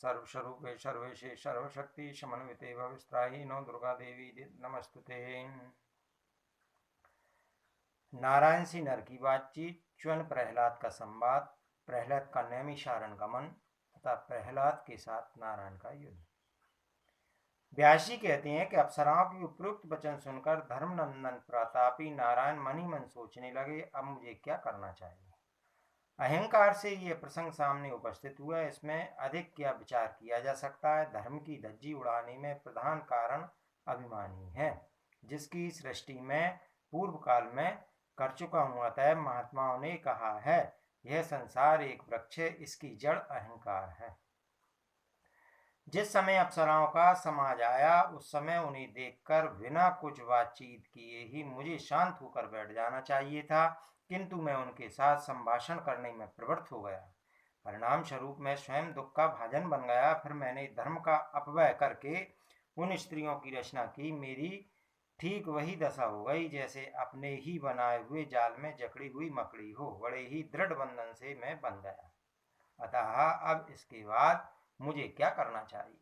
सर्वस्वरूपे सर्वेशे सर्वशक्ति समन्विते भविस्त्राहि no Durga Devi नमस्तुते। नारायण से नर की बातचीत, च्वन प्रहलाद का संवाद, प्रहलाद का नैमिषारण्य गमन तथा प्रहलाद के साथ नारायण का युद्ध। व्यास जी कहते हैं कि अप्सराओं की उपयुक्त वचन सुनकर धर्मनंदन प्रतापी नारायण मन ही मन सोचने लगे, अब मुझे क्या करना चाहिए। अहंकार से ये प्रसंग सामने उपस्थित हुआ है, इसमें अधिक क्या विचार किया जा सकता है। धर्म की धज्जी उड़ाने में प्रधान कारण अभिमान ही है, जिसकी सृष्टि में पूर्व काल में कर चुका हूँ। अतः महात्माओं ने कहा है, यह संसार एक वृक्ष है, इसकी जड़ अहंकार है। जिस समय अप्सराओं का समाज आया, उस समय उन्हें देखकर बिना कुछ बातचीत किए ही मुझे शांत होकर बैठ जाना चाहिए था, किंतु मैं उनके साथ संभाषण करने में प्रवृत्त हो गया। परिणाम स्वरूप मैं स्वयं दुख का भाजन बन गया। फिर मैंने धर्म का अपव्यय करके उन स्त्रियों की रचना की। मेरी ठीक वही दशा हो गई जैसे अपने ही बनाए हुए जाल में जकड़ी हुई मकड़ी हो। बड़े ही दृढ़ बंधन से मैं बन गया। अतः अब इसके बाद मुझे क्या करना चाहिए,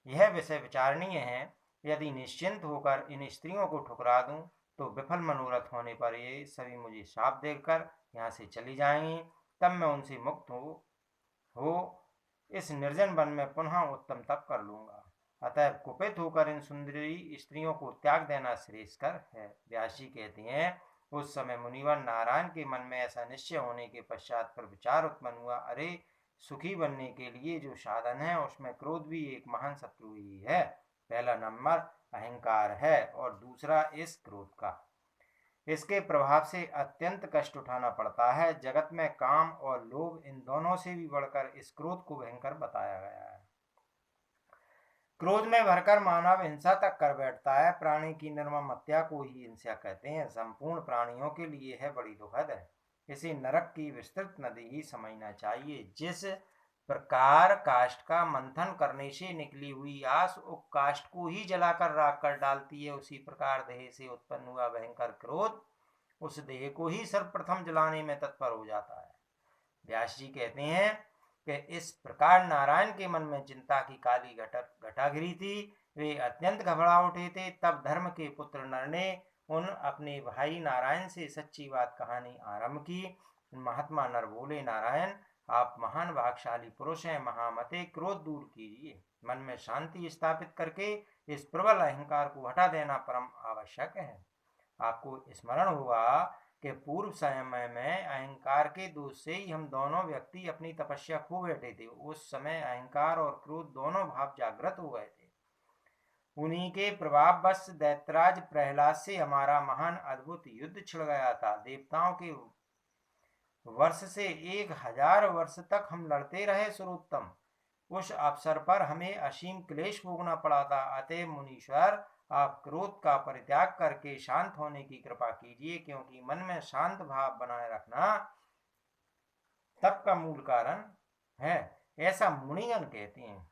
यह विषय विचारणीय है। यदि निश्चिंत होकर इन स्त्रियों को ठुकरा दूं, तो विफल मनोरथ होने पर ये सभी मुझे शाप देकर यहाँ से चली जाएंगी। तब मैं उनसे मुक्त हो इस निर्जन वन में पुनः उत्तम तप कर लूंगा। अतः कुपित होकर इन सुंदरी स्त्रियों को त्याग देना श्रेयस्कर है। व्यास जी कहते हैं, उस समय मुनिवर नारायण के मन में ऐसा निश्चय होने के पश्चात पर विचार उत्पन्न हुआ, अरे सुखी बनने के लिए जो साधन है उसमें क्रोध भी एक महान शत्रु ही है। पहला नंबर अहंकार है और दूसरा इस क्रोध का। इसके प्रभाव से अत्यंत कष्ट उठाना पड़ता है। जगत में काम और लोभ, इन दोनों से भी बढ़कर इस क्रोध को भयंकर बताया गया है। क्रोध में भरकर मानव हिंसा तक कर बैठता है। प्राणी की निर्मम हत्या को ही हिंसा कहते हैं। संपूर्ण प्राणियों के लिए है बड़ी दुखद है। इसे नरक की विस्तृत नदी ही समझना चाहिए। जिस प्रकार काष्ठ का मंथन करने से निकली हुई आस उप काष्ठ को ही जलाकर राख कर डालती है, उसी प्रकार देह से उत्पन्न हुआ भयंकर क्रोध उस देह को ही सर्वप्रथम जलाने में तत्पर हो जाता है। व्यास जी कहते हैं कि इस प्रकार नारायण के मन में चिंता की काली घटा घिरी थी। वे अत्यंत घबरा उठे थे। तब धर्म के पुत्र नर ने उन अपने भाई नारायण से सच्ची बात कहानी आरंभ की। महात्मा नर बोले, नारायण आप महान भागशाली पुरुष हैं, महामते क्रोध दूर कीजिए। मन में शांति स्थापित करके इस प्रबल अहंकार को हटा देना परम आवश्यक है। आपको स्मरण होगा कि पूर्व समय में अहंकार के दोष से ही हम दोनों व्यक्ति अपनी तपस्या खो बैठे थे। उस समय अहंकार और क्रोध दोनों भाव जागृत हो गए थे। उन्हीं के प्रभाव बस दैत्यराज प्रहलाद से हमारा महान अद्भुत युद्ध छिड़ गया था। देवताओं के वर्ष से 1000 वर्ष तक हम लड़ते रहे सर्वोत्तम। उस अवसर पर हमें असीम क्लेश भोगना पड़ा था। अतः मुनीश्वर, आप क्रोध का परित्याग करके शांत होने की कृपा कीजिए, क्योंकि मन में शांत भाव बनाए रखना तप का मूल कारण है, ऐसा मुनिगण कहते हैं।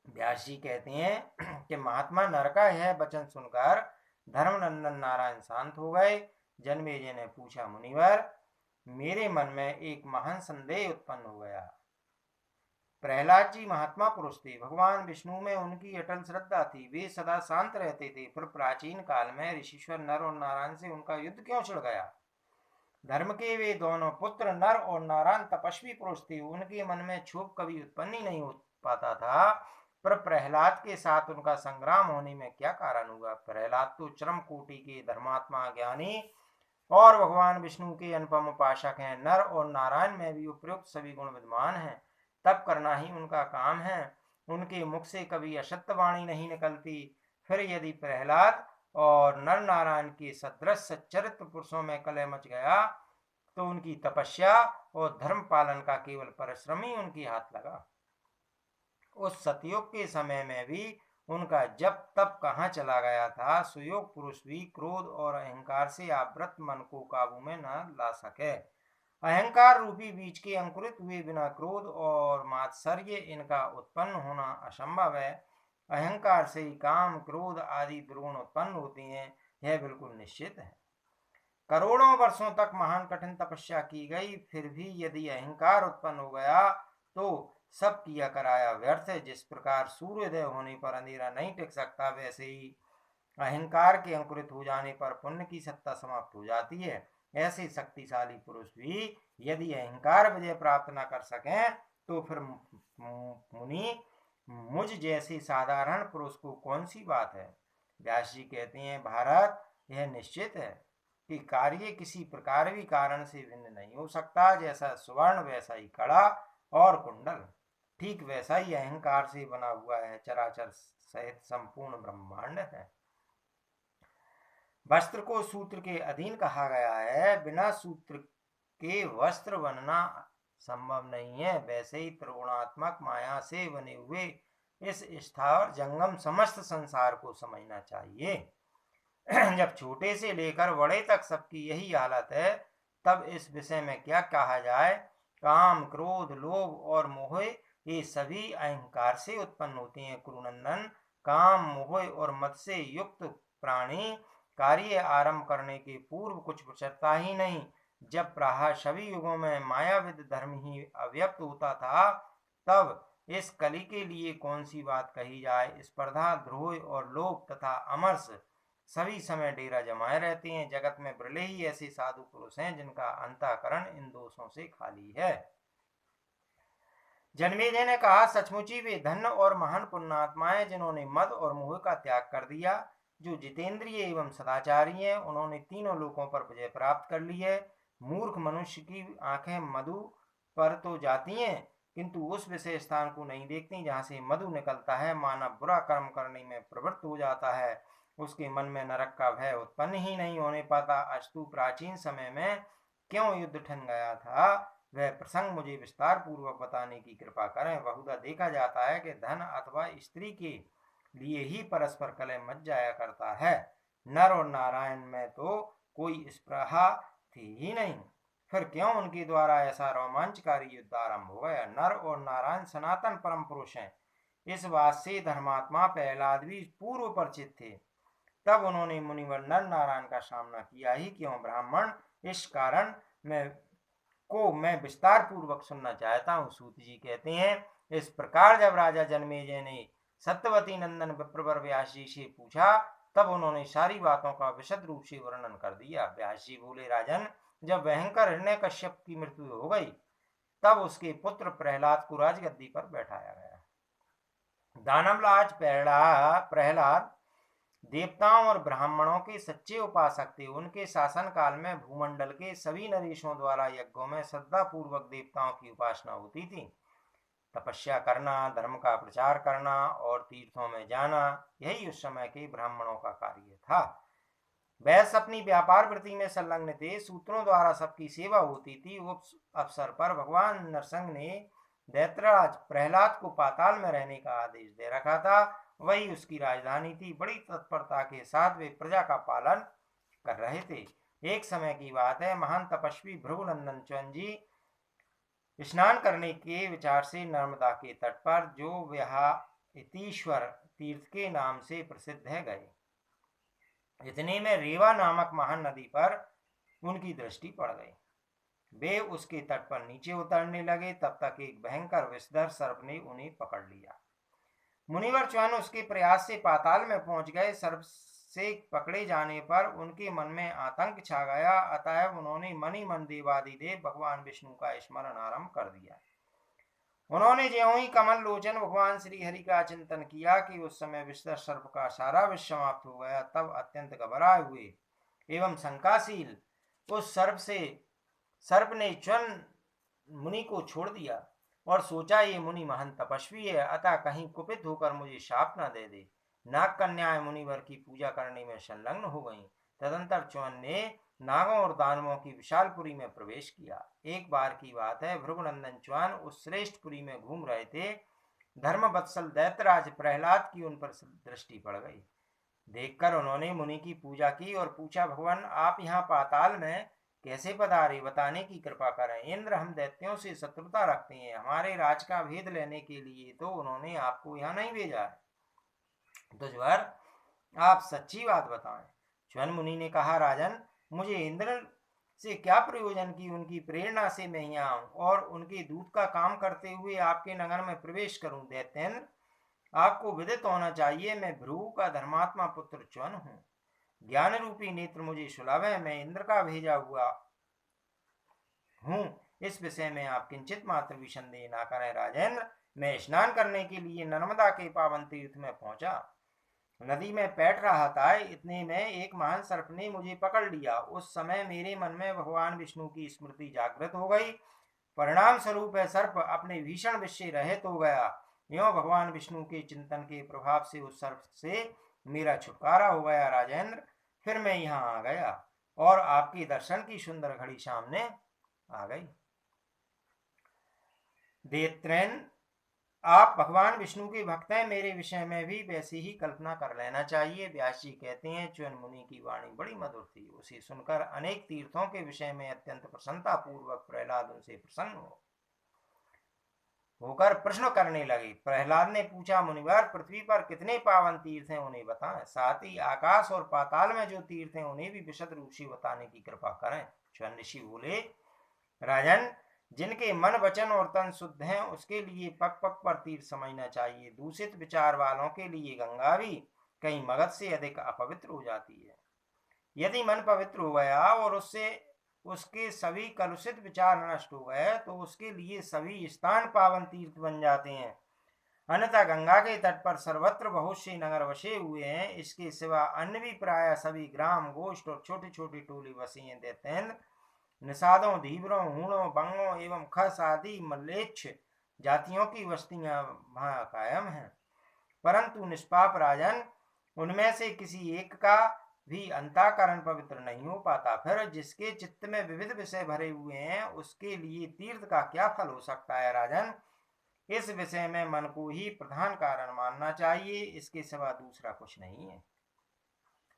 व्यास जी कहते हैं कि महात्मा नर का यह वचन सुनकर धर्मनंदन नारायण शांत हो गए। जन्मेजय ने पूछा, मुनिवर मेरे मन में एक महान संदेह उत्पन्न हो गया। प्रहलाद जी महात्मा पुरुष थे। भगवान विष्णु में उनकी अटल श्रद्धा थी। वे सदा शांत रहते थे। फिर प्राचीन काल में ऋषिश्वर नर और नारायण से उनका युद्ध क्यों छिड़ गया। धर्म के वे दोनों पुत्र नर और नारायण तपस्वी पुरुष थे। उनके मन में क्षोभ कभी उत्पन्न ही नहीं हो पाता था। पर प्रहलाद के साथ उनका संग्राम होने में क्या कारण हुआ। प्रहलाद तो चरम कोटि के धर्मात्मा, ज्ञानी और भगवान विष्णु के अनुपम उपासक हैं। नर और नारायण में भी उपयुक्त सभी गुण विद्यमान हैं। तप करना ही उनका काम है। उनके मुख से कभी असत्य वाणी नहीं निकलती। फिर यदि प्रहलाद और नर नारायण के सदृश सच्चरित्र पुरुषों में कलह मच गया, तो उनकी तपस्या और धर्म पालन का केवल परिश्रम ही उनके हाथ लगा। उस सतयुग के समय में भी उनका जब तब कहाँ चला गया था। सुयोग पुरुष भी क्रोध और अहंकार से आवृत मन को काबू में न ला सके। अहंकार रूपी बीज के अंकुरित हुए बिना क्रोध और मात्सर्य इनका उत्पन्न होना असंभव है। अहंकार से ही काम, क्रोध आदि दुर्गुण उत्पन्न होते हैं, यह बिल्कुल निश्चित है। करोड़ों वर्षों तक महान कठिन तपस्या की गई, फिर भी यदि अहंकार उत्पन्न हो गया तो सब किया कराया व्यर्थ है। जिस प्रकार सूर्योदय होने पर अंधेरा नहीं टिक सकता, वैसे ही अहंकार के अंकुरित हो जाने पर पुण्य की सत्ता समाप्त हो जाती है। ऐसे शक्तिशाली पुरुष भी यदि अहंकार विजय प्राप्त न कर सकें, तो फिर मुनि मुझ जैसे साधारण पुरुष को कौन सी बात है। व्यास जी कहते हैं, भारत, यह निश्चित है कि कार्य किसी प्रकार भी कारण से भिन्न नहीं हो सकता। जैसा स्वर्ण वैसा ही कड़ा और कुंडल, ठीक वैसा ही अहंकार से बना हुआ है चराचर सहित संपूर्ण ब्रह्मांड है। वस्त्र को सूत्र के अधीन कहा गया है, बिना सूत्र के वस्त्र बनना संभव नहीं है। वैसे ही त्रिगुणात्मक माया से बने हुए इस स्थावर जंगम समस्त संसार को समझना चाहिए। जब छोटे से लेकर बड़े तक सबकी यही हालत है, तब इस विषय में क्या कहा जाए। काम, क्रोध, लोभ और मोह ये सभी अहंकार से उत्पन्न होते हैं। कुरुनंदन, काम, मोह और मद से युक्त प्राणी कार्य आरंभ करने के पूर्व कुछ विचरता ही नहीं। जब प्राह सभी युगों में मायाविद धर्म ही अव्यक्त होता था, तब इस कली के लिए कौन सी बात कही जाए। स्पर्धा, द्रोह और लोभ तथा अमरस सभी समय डेरा जमाए रहते हैं। जगत में बिरले ही ऐसे साधु पुरुष हैं जिनका अंतःकरण इन दोषों से खाली है। जन्मेजय ने कहा, सचमुच ही वे धन्य और महान पुण्यात्माएं जिन्होंने मद और मोह का त्याग कर दिया। जो जितेंद्रिय एवं सदाचारी हैं, उन्होंने तीनों लोकों पर विजय प्राप्त कर ली है। मूर्ख मनुष्य की आंखें मधु पर तो जाती हैं, किंतु उस विशेष स्थान को नहीं देखती जहां से मधु निकलता है। मानव बुरा कर्म करने में प्रवृत्त हो जाता है, उसके मन में नरक का भय उत्पन्न ही नहीं होने पाता। अस्तु प्राचीन समय में क्यों युद्ध ठन गया था, वह प्रसंग मुझे विस्तार पूर्वक बताने की कृपा करें। बहुधा देखा जाता है कि धन अथवा स्त्री के लिए ही परस्पर कलह मच जाया करता है। नर और नारायण में तो कोई स्पृहा थी ही नहीं, फिर क्यों उनके द्वारा ऐसा रोमांचकारी युद्ध आरंभ हो गया। नर और नारायण सनातन परम पुरुष हैं, इस बात से धर्मात्मा प्रहलाद भी पूर्व परिचित थे। तब उन्होंने मुनिवर नर नारायण का सामना किया ही क्यों ब्राह्मण, इस कारण मैं विस्तार पूर्वक सुनना चाहता हूँ। सूत जी कहते हैं, इस प्रकार जब राजा जन्मेजय ने सत्यवती नंदन विप्रवर व्यास जी से पूछा, तब उन्होंने सारी बातों का विशद रूप से वर्णन कर दिया। व्यास जी बोले, राजन, जब भयंकर हिरण्यकश्यप की मृत्यु हो गई, तब उसके पुत्र प्रहलाद को राजगद्दी पर बैठाया गया। दानवराज प्रहलाद देवताओं और ब्राह्मणों के सच्चे उपासक थे। उनके शासन काल में भूमंडल के सभी नरेशों द्वारा यज्ञों में श्रद्धा पूर्वक देवताओं की उपासना होती थी। तपस्या करना, धर्म का प्रचार करना और तीर्थों में जाना, यही उस समय के ब्राह्मणों का कार्य था। वैश्य अपनी व्यापार वृत्ति में संलग्न थे, सूत्रों द्वारा सबकी सेवा होती थी। उस अवसर पर भगवान नरसिंह ने दैत्यराज प्रहलाद को पाताल में रहने का आदेश दे रखा था, वही उसकी राजधानी थी। बड़ी तत्परता के साथ वे प्रजा का पालन कर रहे थे। एक समय की बात है, महान तपस्वी भृगुनंदन च्वन जी स्नान करने के विचार से नर्मदा के तट पर, जो विहायतीश्वर तीर्थ के नाम से प्रसिद्ध है, गए। इतने में रेवा नामक महान नदी पर उनकी दृष्टि पड़ गई। वे उसके तट पर नीचे उतरने लगे, तब तक एक भयंकर विषधर सर्प ने उन्हें पकड़ लिया। मुनिवर च्वन उसके प्रयास से पाताल में पहुंच गए। सर्प से पकड़े जाने पर उनके मन में आतंक छा गया, अतएव उन्होंने मन ही मन देवादिदेव भगवान विष्णु का स्मरण आरंभ कर दिया। उन्होंने ज्यों ही कमल लोचन भगवान श्री हरि का चिंतन किया कि उस समय विषधर सर्प का सारा विष समाप्त हो गया। तब अत्यंत घबराए हुए एवं शंकाशील उस सर्प ने च्वन मुनि को छोड़ दिया और सोचा, ये मुनि महान तपस्वी है, अतः कहीं कुपित होकर मुझे शाप न दे दे। नाग कन्याएं मुनिवर की पूजा करने में संलग्न हो गईं। तदंतर च्वन ने नागों और दानवों की विशालपुरी में प्रवेश किया। एक बार की बात है, भृगुनंदन च्वन उस श्रेष्ठ पुरी में घूम रहे थे। धर्म वत्सल दैत्यराज प्रहलाद की उन पर दृष्टि पड़ गई। देखकर उन्होंने मुनि की पूजा की और पूछा, भगवान, आप यहाँ पाताल में कैसे पधारे, बताने की कृपा करें। इंद्र, हम दैत्यों से शत्रुता रखते हैं, हमारे राज का भेद लेने के लिए तो उन्होंने आपको यहाँ नहीं भेजा है। तुझवर आप सच्ची बात बताएं। च्वन मुनि ने कहा, राजन, मुझे इंद्र से क्या प्रयोजन की उनकी प्रेरणा से मैं यहाँ आऊं और उनके दूत का काम करते हुए आपके नगर में प्रवेश करूं। दैत्येंद्र, आपको विदित होना चाहिए, मैं भृगु का धर्मात्मा पुत्र च्वन हूँ। ज्ञान रूपी नेत्र मुझे सुलभ है, मैं इंद्र का भेजा हुआ हूँ। इस विषय में आप किंचित मात्र भी संदेह ना करें। राजेंद्र, मैं स्नान करने के लिए नर्मदा के पावन तीर्थ में पहुंचा। नदी में बैठ रहा था, इतने में एक महान सर्प ने मुझे पकड़ लिया। उस समय मेरे मन में भगवान विष्णु की स्मृति जागृत हो गई। परिणाम स्वरूप है सर्प अपने भीषण विष से रहित हो गया। यों भगवान विष्णु के चिंतन के प्रभाव से उस सर्प से मेरा छुटकारा हो गया। राजेंद्र, फिर मैं यहाँ आ गया और आपके दर्शन की सुंदर घड़ी सामने आ गई। दैत्येंद्र, आप भगवान विष्णु के भक्त हैं, मेरे विषय में भी वैसी ही कल्पना कर लेना चाहिए। व्यास जी कहते हैं, च्वन मुनि की वाणी बड़ी मधुर थी। उसे सुनकर अनेक तीर्थों के विषय में अत्यंत प्रसन्नता पूर्वक प्रहलाद उनसे प्रसन्न होकर प्रश्न करने लगे। प्रहलाद ने पूछा, मुनिवर, पृथ्वी पर कितने पावन तीर्थ हैं, उन्हें बताएं। साथ ही आकाश और पाताल में जो तीर्थ हैं उन्हें भी विशद रूप से बताने की कृपा करें। च्वन ऋषि बोले, राजन, जिनके मन वचन और तन शुद्ध हैं उसके लिए पग पग पर तीर्थ समझना चाहिए। दूषित विचार वालों के लिए गंगा भी कहीं मगध से अधिक अपवित्र हो जाती है। यदि मन पवित्र हो गया और उससे उसके सभी कलुषित विचार नष्ट हो गए तो उसके लिए सभी स्थान पावन तीर्थ बन जाते हैं। अन्यथा गंगा के तट पर सर्वत्र बहुत से नगर बसे हुए हैं। इसके सिवा अन्य भी प्राय सभी ग्राम, गोष्ठ और छोटे छोटे टोले बसे हैं। दैत्येंद्र, निषादों, धीवरों, हूणों, बंगों एवं खस आदि मल्लेच्छ जातियों की बस्तियां वहां कायम हैं, परंतु निष्पाप राजन, उनमें से किसी एक का भी अंतःकरण पवित्र नहीं हो पाता। फिर जिसके चित्त में विविध विषय भरे हुए हैं उसके लिए तीर्थ का क्या फल हो सकता है। राजन, इस विषय में मन को ही प्रधान कारण मानना चाहिए, इसके सिवा दूसरा कुछ नहीं है।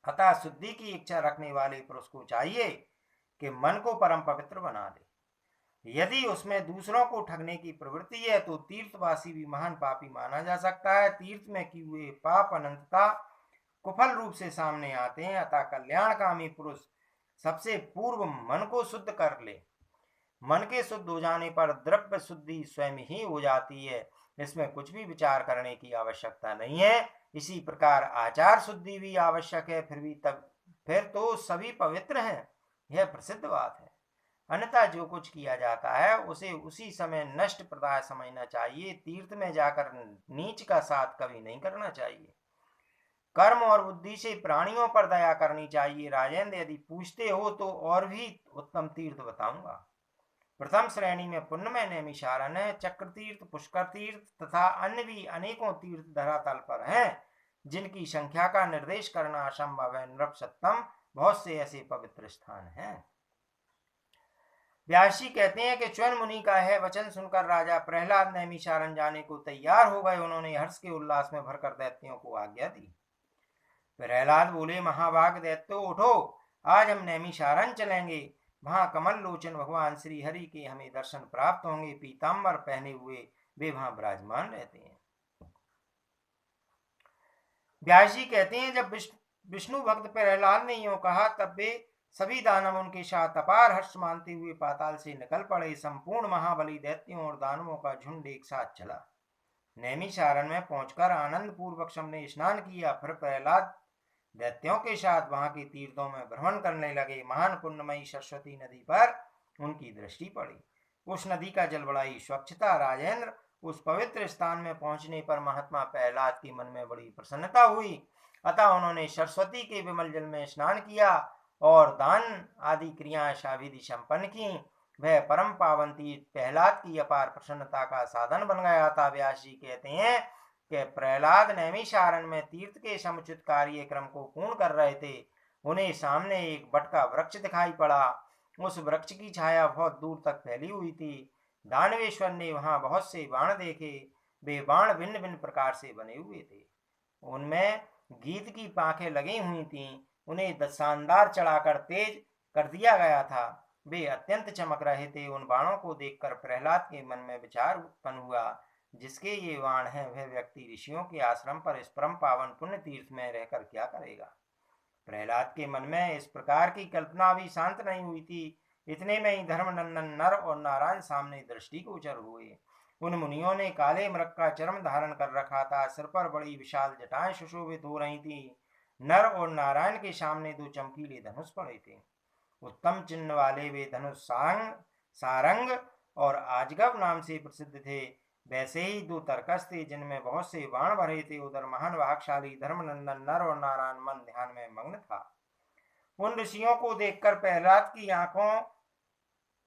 अतः शुद्धि की इच्छा रखने वाले पुरुष को चाहिए कि मन को परम पवित्र बना दे। यदि उसमें दूसरों को ठगने की प्रवृत्ति है तो तीर्थवासी भी महान पापी माना जा सकता है। तीर्थ में किए हुए पाप अनंतता कुफल रूप से सामने आते हैं। अतः कल्याणकामी पुरुष सबसे पूर्व मन को शुद्ध कर ले। मन के शुद्ध हो जाने पर द्रव्य शुद्धि स्वयं ही हो जाती है, इसमें कुछ भी विचार करने की आवश्यकता नहीं है। इसी प्रकार आचार शुद्धि भी आवश्यक है, फिर तो सभी पवित्र हैं, यह प्रसिद्ध बात है। अन्यथा जो कुछ किया जाता है उसे उसी समय नष्ट प्रदाय समझना चाहिए। तीर्थ में जाकर नीच का साथ कभी नहीं करना चाहिए। कर्म और बुद्धि से प्राणियों पर दया करनी चाहिए। राजेंद्र, यदि पूछते हो तो और भी उत्तम तीर्थ बताऊंगा। प्रथम श्रेणी में पुण्य में नैमिषारण्य है, चक्र तीर्थ, पुष्कर तीर्थ तथा अन्य भी अनेकों तीर्थ धरातल पर हैं जिनकी संख्या का निर्देश करना असंभव है। नृपसत्तम, बहुत से ऐसे पवित्र स्थान हैं। व्यास जी कहते हैं कि च्वन मुनि का है वचन सुनकर राजा प्रहलाद नैमिषारण्य जाने को तैयार हो गए। उन्होंने हर्ष के उल्लास में भरकर दैत्यों को आज्ञा दी। प्रहलाद बोले, महाभाग दैत्यो, उठो, आज हम नैमिषारण्य चलेंगे। वहां कमल लोचन भगवान श्री हरि के हमें दर्शन प्राप्त होंगे। पीताम्बर पहने हुए वे वहां विराजमान रहते हैं। व्यास जी कहते हैं, जब विष्णु भक्त प्रहलाद ने यूं कहा तब वे सभी दानव उनके साथ अपार हर्ष मानते हुए पाताल से निकल पड़े। संपूर्ण महाबली दैत्यों और दानवों का झुंड एक साथ चला। नैमिषारण्य में पहुंचकर आनंद पूर्वक सबने स्नान किया। फिर प्रहलाद दैत्यों के साथ वहां के तीर्थों में भ्रमण करने लगे। महान पुण्यमयी सरस्वती नदी पर उनकी दृष्टि पड़ी। उस नदी का जल बड़ा ही स्वच्छ था। राजेंद्र, उस पवित्र स्थान में पहुंचने पर महात्मा प्रहलाद के मन में बड़ी प्रसन्नता हुई। अतः उन्होंने सरस्वती के विमल जल में स्नान किया और दान आदि क्रियाएं साविधि संपन्न की। वह परम पावन तीर्थ प्रहलाद की अपार प्रसन्नता का साधन बन गया था। व्यास जी कहते हैं कि प्रहलाद नैमिषारण्य में तीर्थ के समुचित कार्यक्रम को पूर्ण कर रहे थे। उन्हें सामने एक बट का वृक्ष दिखाई पड़ा। उस वृक्ष की छाया बहुत दूर तक फैली हुई थी। दानवेश्वर ने वहां बहुत से बाण देखे। वे बाण भिन्न भिन्न प्रकार से बने हुए थे। उनमें गीत की पांखें लगी हुई थीं। उन्हें शानदार चढ़ाकर तेज कर दिया गया था। वे अत्यंत चमक रहे थे। उन बाणों को देखकर प्रहलाद के मन में विचार उत्पन्न हुआ, जिसके ये बाण हैं वह व्यक्ति ऋषियों के आश्रम पर इस परम पावन पुण्य तीर्थ में रहकर क्या करेगा। प्रहलाद के मन में इस प्रकार की कल्पना भी शांत नहीं हुई थी इतने में ही धर्मनंदन नर और नारायण सामने दृष्टिगोचर हुए। उन मुनियों ने काले मृग का चर्म धारण कर रखा था, सिर पर बड़ी विशाल जटाएं सुशोभित हो रही थी। नर और नारायण के सामने दो चमकीले धनुष पड़े थे। उत्तम चिन्ह वाले वे धनुष सारंग और आजगव नाम से प्रसिद्ध थे। वैसे ही दो तरकस थे जिनमें बहुत से बाण भरे थे। उधर महान वाक्शाली धर्मनंदन नर और नारायण मन ध्यान में मग्न था। उन ऋषियों को देखकर प्रहलाद की आंखों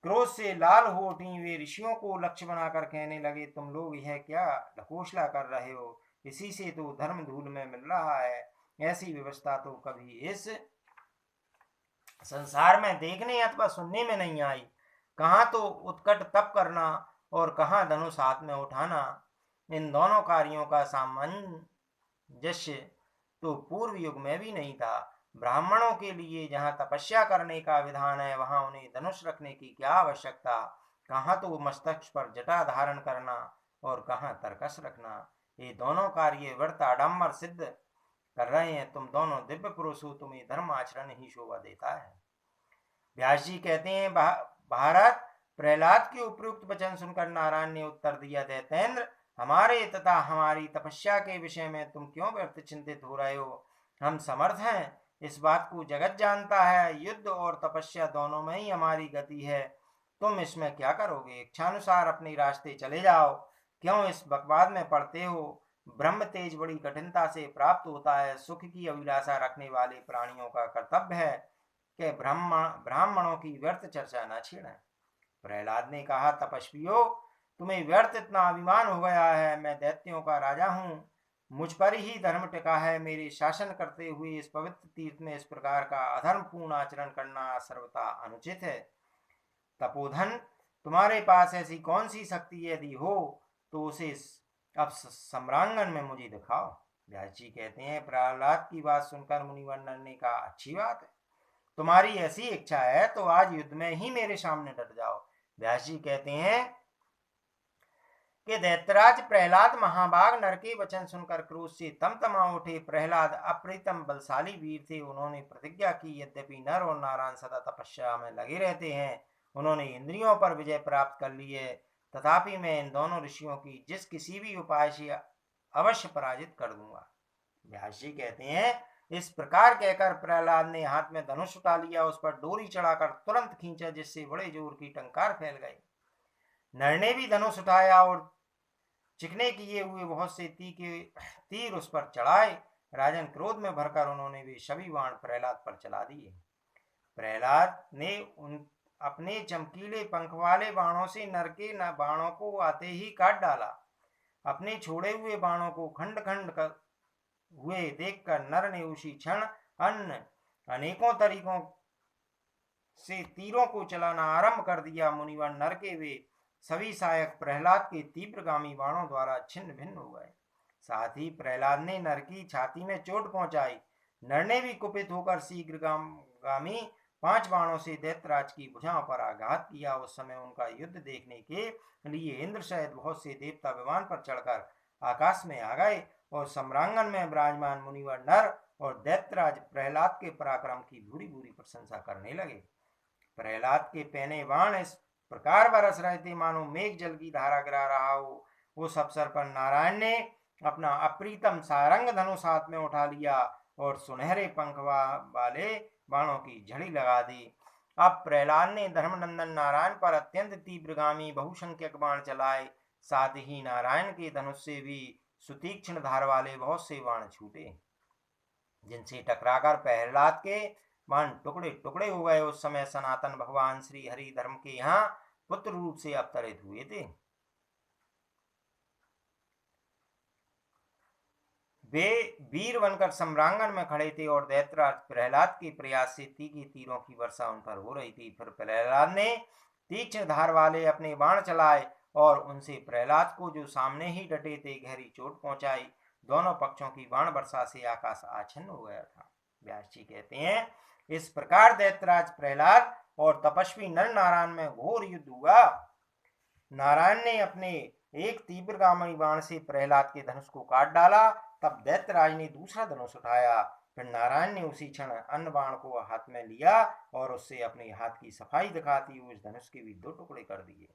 क्रोध से लाल हो उठी। वे ऋषियों को लक्ष्य बनाकर कहने लगे, तुम लोग यह क्या ढकोसला कर रहे हो? इसी से तो धर्म धूल में मिल रहा है। ऐसी व्यवस्था तो कभी इस संसार में देखने अथवा सुनने में नहीं आई। कहाँ तो उत्कट तप करना और कहाँ धनुष हाथ में उठाना। इन दोनों कार्यों का सामंजस्य तो पूर्व युग में भी नहीं था। ब्राह्मणों के लिए जहाँ तपस्या करने का विधान है, वहां उन्हें धनुष रखने की क्या आवश्यकता? कहाँ तो मस्तक पर जटा धारण करना और कहाँ तरकस रखना। ये दोनों कार्य व्यर्थ आडंबर सिद्ध कर रहे हैं। तुम दोनों दिव्य पुरुष हो, तुम्हें धर्म आचरण ही शोभा देता है। व्यास जी कहते हैं, भारत प्रहलाद के उपयुक्त वचन सुनकर नारायण ने उत्तर दिया, दैतेंद्र, हमारे तथा हमारी तपस्या के विषय में तुम क्यों व्यर्थ चिंतित हो रहे हो? हम समर्थ हैं, इस बात को जगत जानता है। युद्ध और तपस्या दोनों में ही हमारी गति है। तुम इसमें क्या करोगे? इच्छानुसार अपने रास्ते चले जाओ, क्यों इस बकवाद में पड़ते हो? ब्रह्म तेज बड़ी कठिनता से प्राप्त होता है। सुख की अभिलाषा रखने वाले प्राणियों का कर्तव्य है कि ब्राह्मणों की व्यर्थ चर्चा न छेड़ें। प्रहलाद ने कहा, तपस्वियों, तुम्हें व्यर्थ इतना अभिमान हो गया है। मैं दैत्यों का राजा हूँ, मुझ पर ही धर्म टिका है। मेरे शासन करते हुए इस पवित्र तीर्थ में इस प्रकार का अधर्मपूर्ण आचरण करना सर्वथा अनुचित है। तपोधन, तुम्हारे पास ऐसी कौन सी शक्ति यदि हो तो उसे अब सम्रांगण में मुझे दिखाओ। व्यास जी कहते हैं, प्रहलाद की बात सुनकर मुनिवर ने कहा, अच्छी बात है, तुम्हारी ऐसी इच्छा है तो आज युद्ध में ही मेरे सामने डट जाओ। व्यास जी कहते हैं कि दैत्यराज प्रहलाद महाभाग नर के वचन सुनकर क्रोध से तमतमा उठे। प्रहलाद अप्रीतम बलशाली वीर थे। उन्होंने प्रतिज्ञा की, यद्यपि नर और नारायण सदा तपस्या में लगे रहते हैं, उन्होंने इंद्रियों पर विजय प्राप्त कर ली है, तथापि मैं इन दोनों ऋषियों की जिस किसी भी उपाय से अवश्य पराजित कर दूंगा। व्यास जी कहते हैं, इस प्रकार कहकर प्रहलाद ने हाथ में धनुष उठा लिया, उस पर डोरी चढ़ाकर तुरंत खींचा, जिससे बड़े जोर की टंकार फैल गई। नर ने भी धनुष उठाया और चिकने किए हुए बहुत से तीर उस पर चढ़ाए। राजन, क्रोध में भरकर उन्होंने भी सभी बाण प्रहलाद पर चला दिए। प्रहलाद ने अपने चमकीले पंख वाले बाणों से नर के बाणों को आते ही काट डाला। अपने छोड़े हुए बाणों को खंड खंड कर हुए देखकर नर ने उसी क्षण अन्य अनेकों तरीकों से तीरों को चलाना आरंभ कर दिया। मुनिवर नर के वे सभी सहायक प्रहलाद के तीव्रगामी बाणों द्वारा छिन्न भिन्न हो गए। साथ ही प्रहलाद ने नर की छाती में चोट पहुंचाई। नर ने भी कुपित होकर शीघ्रगामी 5 बाणों से दैत्यराज की भुजाओं पर आघात किया। उस समय उनका युद्ध देखने के लिए इंद्र सहित बहुत से देवता विमान पर चढ़कर आकाश में आ गए और सम्रांगण में विराजमान मुनिवर नर और दैत्यराज प्रहलाद के पराक्रम की भूरी भूरी प्रशंसा करने लगे। प्रहलाद के पहने बाण इस प्रकार बरस रहे थे मानो मेघ जल की धारा गिरा रहा हो। उस अवसर पर नारायण ने अपना अप्रीतम सारंग धनुष हाथ में उठा लिया और सुनहरे पंख वाले बाणों की झड़ी लगा दी। अब प्रहलाद ने धर्मनंदन नारायण पर अत्यंत तीव्रगामी बहुसंख्यक बाण चलाए। साथ ही नारायण के धनुष से भी सुतीक्ष्ण धार वाले बहुत से बाण छूटे, जिनसे टकराकर प्रहलाद के बाण टुकड़े टुकड़े हो गए। उस समय सनातन भगवान श्री हरि धर्म के यहाँ पुत्र रूप से अवतरित हुए थे। वे वीर बनकर सम्रांगण में खड़े थे और दैत्यराज प्रहलाद के प्रयास से तीखे तीरों की वर्षा उन पर हो रही थी। फिर प्रहलाद ने तीक्ष्ण धार वाले अपने बाण चलाए और उनसे प्रहलाद को, जो सामने ही डटे थे, गहरी चोट पहुंचाई। दोनों पक्षों की बाण वर्षा से आकाश आच्छन्न हो गया था। व्यास जी कहते हैं, इस प्रकार दैत्यराज प्रहलाद और तपस्वी नर नारायण में घोर युद्ध हुआ। नारायण ने अपने एक तीव्रगामी बाण से प्रहलाद के धनुष को काट डाला। तब दैत्यराज ने दूसरा धनुष उठाया फिर नारायण ने उसी क्षण अन्न बाण को हाथ में लिया और उससे अपने हाथ की सफाई दिखाती हुए उस धनुष के भी 2 टुकड़े कर दिए।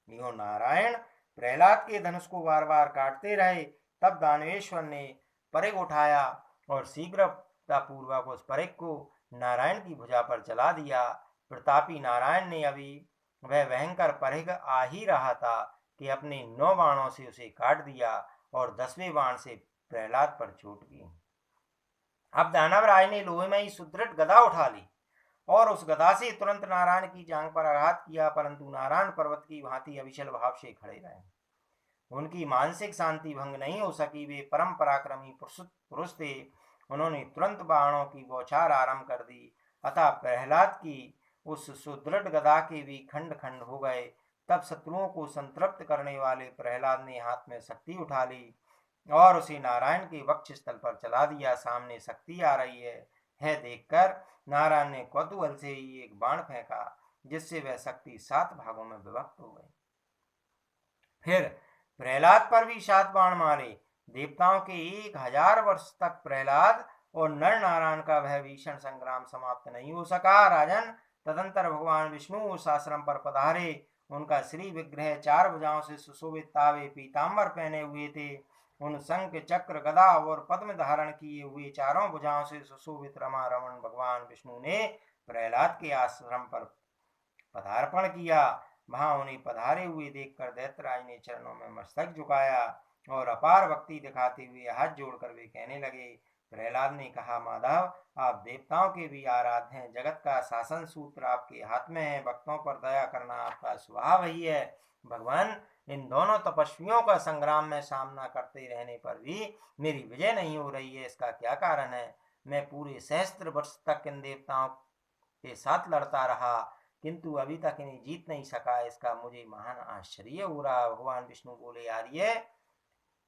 यो नारायण प्रहलाद के धनुष को बार बार काटते रहे। तब दानवेश्वर ने परिघ उठाया और शीघ्रतापूर्वक उस परिघ को नारायण की भुजा पर चला दिया। प्रतापी नारायण ने अभी वह भयंकर परिघ आ ही रहा था कि अपने 9 बाणों से उसे काट दिया और 10वें बाण से प्रहलाद पर चोट की। अब दानवराज ने लोहेमयी सुदृढ़ गदा उठा ली और उस गदा से तुरंत नारायण की जांघ पर आघात किया, परंतु नारायण पर्वत की भांति अविचल भाव से खड़े रहे। उनकी मानसिक शांति भंग नहीं हो सकी। वे परम पराक्रमी पुरुष थे। उन्होंने तुरंत बाणों की बौछार आरंभ कर दी। अतः प्रहलाद की उस सुदृढ़ गदा के भी खंड खंड हो गए। तब शत्रुओं को संतृप्त करने वाले प्रहलाद ने हाथ में शक्ति उठा ली और उसे नारायण के वक्ष स्थल पर चला दिया। सामने शक्ति आ रही है देखकर नारायण ने कौतूहल से ही एक बाण फेंका, जिससे वह शक्ति 7 भागों में विभक्त हो गई। फिर प्रहलाद पर भी 7 बाण मारे। देवताओं के 1000 वर्ष तक प्रहलाद और नर नारायण का वह भीषण संग्राम समाप्त नहीं हो सका। राजन, तदंतर भगवान विष्णु उस आश्रम पर पधारे। उनका श्री विग्रह 4 भुजाओं से सुशोभित तावे पीताम्बर पहने हुए थे। उन शंख चक्र गदा और पद्म धारण किए हुए 4 भुजाओं से सुशोभित रमा रमण भगवान विष्णु ने प्रहलाद के आश्रम पर पदार्पण किया। वहां उन्हें पधारे हुए देखकर दैत्यराज ने चरणों में मस्तक झुकाया और अपार भक्ति दिखाते हुए हाथ जोड़कर वे कहने लगे। प्रहलाद ने कहा, माधव, आप देवताओं के भी आराध्य हैं। जगत का शासन सूत्र आपके हाथ में है। भक्तों पर दया करना आपका स्वभाव ही है। भगवान, इन दोनों तपस्वियों का संग्राम में सामना करते रहने पर भी मेरी विजय नहीं हो रही है। इसका क्या कारण है? मैं पूरे सहस्त्र वर्ष तक इन देवताओं के साथ लड़ता रहा, किंतु अभी तक इन्हें जीत नहीं सका। इसका मुझे महान आश्चर्य हो रहा। भगवान विष्णु बोले, आर्य,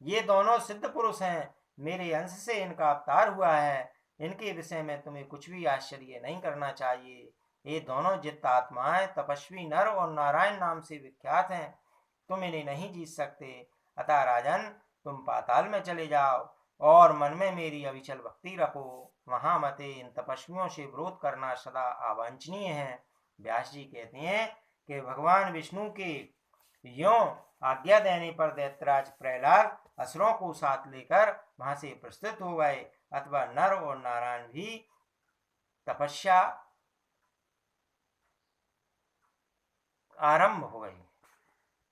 ये दोनों सिद्ध पुरुष हैं। मेरे अंश से इनका अवतार हुआ है। इनके विषय में तुम्हें कुछ भी आश्चर्य नहीं करना चाहिए। ये दोनों जित आत्माएं तपस्वी नर और नारायण नाम से विख्यात हैं। तुम इन्हें नहीं जीत सकते। अतः राजन, तुम पाताल में चले जाओ और मन में मेरी अविचल भक्ति रखो। वहां मते इन तपस्वियों से विरोध करना सदा अवांछनीय है। व्यास जी कहते हैं कि भगवान विष्णु के यों आज्ञा देने पर दैत्यराज प्रहलाद असुरों को साथ लेकर वहां से प्रस्थान हो गए। अथवा नर और नारायण भी तपस्या आरंभ हो गई।